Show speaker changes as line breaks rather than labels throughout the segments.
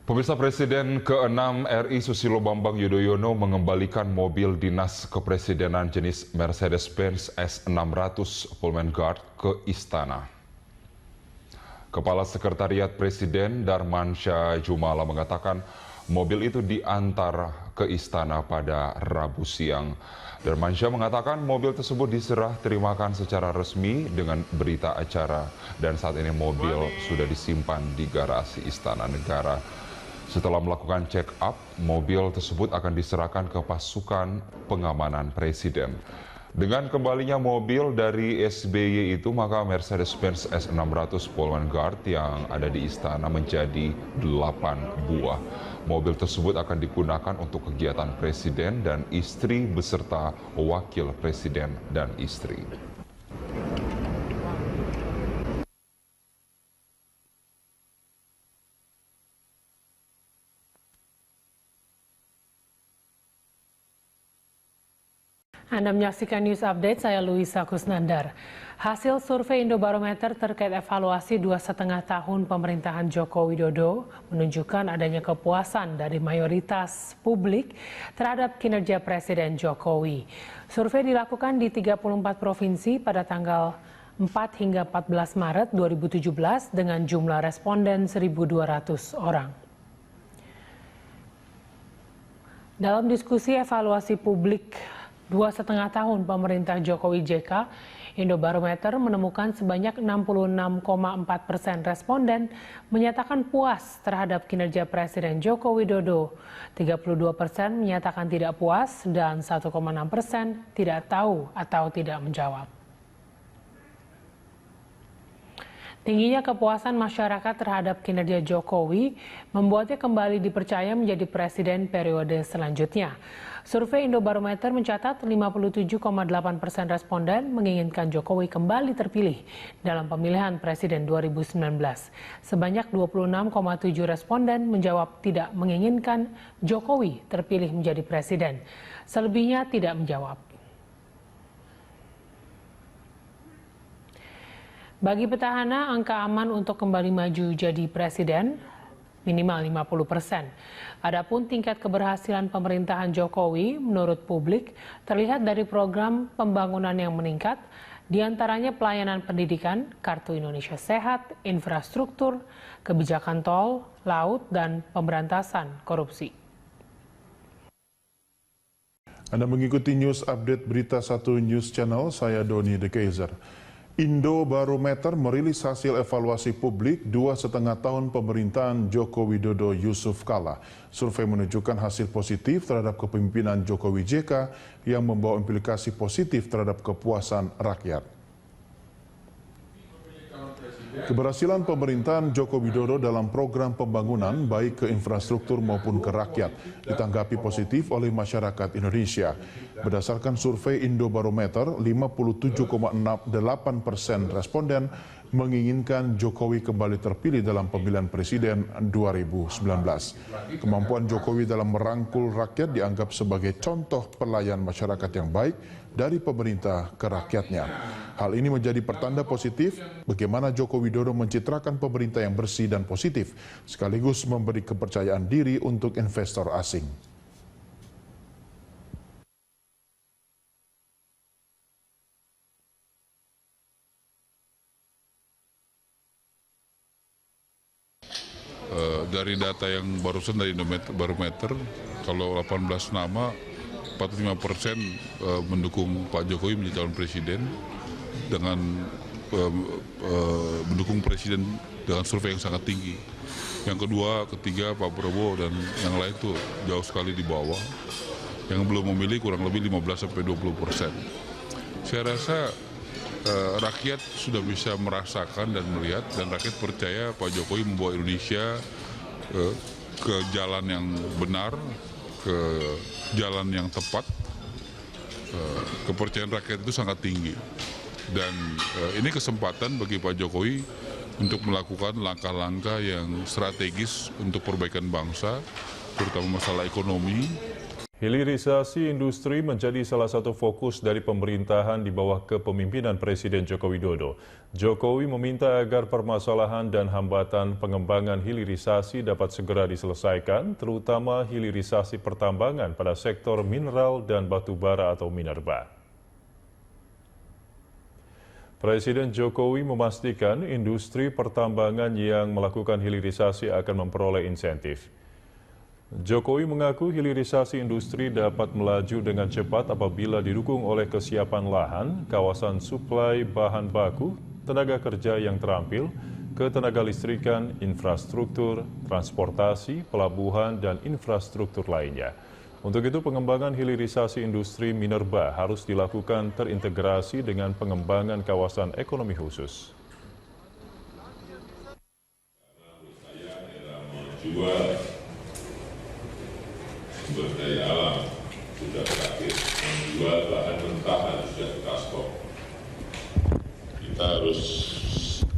Pemirsa, Presiden ke-6 RI Susilo Bambang Yudhoyono mengembalikan mobil dinas kepresidenan jenis Mercedes-Benz S600 Pullman Guard ke Istana. Kepala Sekretariat Presiden Darmansyah Jumala mengatakan mobil itu diantar ke Istana pada Rabu siang. Darmansyah mengatakan mobil tersebut diserah terimakan secara resmi dengan berita acara dan saat ini mobil sudah disimpan di garasi Istana Negara. Setelah melakukan check up, mobil tersebut akan diserahkan ke pasukan pengamanan Presiden. Dengan kembalinya mobil dari SBY itu, maka Mercedes-Benz S600 Pullman Guard yang ada di Istana menjadi 8 buah. Mobil tersebut akan digunakan untuk kegiatan Presiden dan istri beserta wakil Presiden dan istri.
Anda menyaksikan News Update, saya Luisa Kusnandar. Hasil survei Indobarometer terkait evaluasi 2,5 tahun pemerintahan Joko Widodo menunjukkan adanya kepuasan dari mayoritas publik terhadap kinerja Presiden Jokowi. Survei dilakukan di 34 provinsi pada tanggal 4 hingga 14 Maret 2017 dengan jumlah responden 1.200 orang. Dalam diskusi evaluasi publik 2,5 tahun pemerintah Jokowi JK, Indobarometer menemukan sebanyak 66,4% responden menyatakan puas terhadap kinerja Presiden Joko Widodo. 32% menyatakan tidak puas dan 1,6% tidak tahu atau tidak menjawab. Tingginya kepuasan masyarakat terhadap kinerja Jokowi membuatnya kembali dipercaya menjadi presiden periode selanjutnya. Survei Indobarometer mencatat 57,8% responden menginginkan Jokowi kembali terpilih dalam pemilihan presiden 2019. Sebanyak 26,7 responden menjawab tidak menginginkan Jokowi terpilih menjadi presiden. Selebihnya tidak menjawab. Bagi petahana, angka aman untuk kembali maju jadi presiden minimal 50%. Adapun tingkat keberhasilan pemerintahan Jokowi menurut publik terlihat dari program pembangunan yang meningkat, diantaranya pelayanan pendidikan, Kartu Indonesia Sehat, infrastruktur, kebijakan tol, laut, dan pemberantasan korupsi.
Anda mengikuti News Update Berita 1 News Channel, saya Doni De Keizer. Indobarometer merilis hasil evaluasi publik 2,5 tahun pemerintahan Joko Widodo Yusuf Kala. Survei menunjukkan hasil positif terhadap kepemimpinan Jokowi JK yang membawa implikasi positif terhadap kepuasan rakyat. Keberhasilan pemerintahan Joko Widodo dalam program pembangunan baik ke infrastruktur maupun ke rakyat ditanggapi positif oleh masyarakat Indonesia. Berdasarkan survei Indobarometer, 57,8% responden menginginkan Jokowi kembali terpilih dalam pemilihan presiden 2019. Kemampuan Jokowi dalam merangkul rakyat dianggap sebagai contoh pelayan masyarakat yang baik dari pemerintah ke rakyatnya. Hal ini menjadi pertanda positif bagaimana Joko Widodo mencitrakan pemerintah yang bersih dan positif, sekaligus memberi kepercayaan diri untuk investor asing.
Dari data yang barusan dari Indobarometer, kalau 18 nama, 45% mendukung Pak Jokowi menjadi calon presiden dengan mendukung presiden dengan survei yang sangat tinggi. Yang kedua, ketiga Pak Prabowo dan yang lain itu jauh sekali di bawah. Yang belum memilih kurang lebih 15-20%. Saya rasa rakyat sudah bisa merasakan dan melihat, dan rakyat percaya Pak Jokowi membawa Indonesia ke jalan yang benar, ke jalan yang tepat. Kepercayaan rakyat itu sangat tinggi, dan ini kesempatan bagi Pak Jokowi untuk melakukan langkah-langkah yang strategis untuk perbaikan bangsa, terutama masalah ekonomi.
Hilirisasi industri menjadi salah satu fokus dari pemerintahan di bawah kepemimpinan Presiden Joko Widodo. Jokowi meminta agar permasalahan dan hambatan pengembangan hilirisasi dapat segera diselesaikan, terutama hilirisasi pertambangan pada sektor mineral dan batu bara atau minerba. Presiden Jokowi memastikan industri pertambangan yang melakukan hilirisasi akan memperoleh insentif. Jokowi mengaku hilirisasi industri dapat melaju dengan cepat apabila didukung oleh kesiapan lahan, kawasan suplai bahan baku, tenaga kerja yang terampil, ketenaga listrikan, infrastruktur, transportasi, pelabuhan, dan infrastruktur lainnya. Untuk itu pengembangan hilirisasi industri minerba harus dilakukan terintegrasi dengan pengembangan kawasan ekonomi khusus.
Sumber daya alam sudah berakhir, menjual bahan mentah sudah kita stop. Kita harus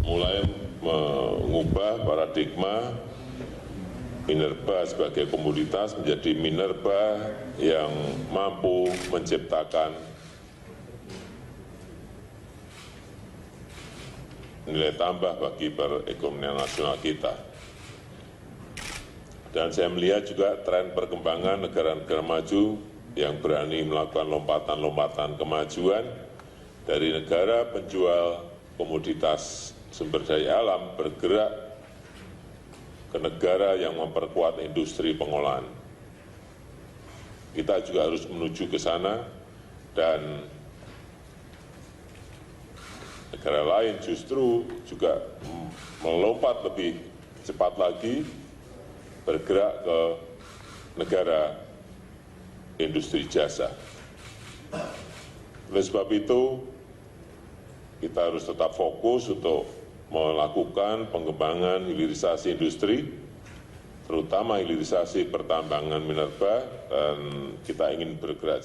mulai mengubah paradigma minerba sebagai komoditas menjadi minerba yang mampu menciptakan nilai tambah bagi perekonomian nasional kita. Dan saya melihat juga tren perkembangan negara-negara maju yang berani melakukan lompatan-lompatan kemajuan dari negara penjual komoditas sumber daya alam bergerak ke negara yang memperkuat industri pengolahan. Kita juga harus menuju ke sana dan negara lain justru juga melompat lebih cepat lagi bergerak ke negara industri jasa. Oleh sebab itu, kita harus tetap fokus untuk melakukan pengembangan hilirisasi industri, terutama hilirisasi pertambangan minerba, dan kita ingin bergerak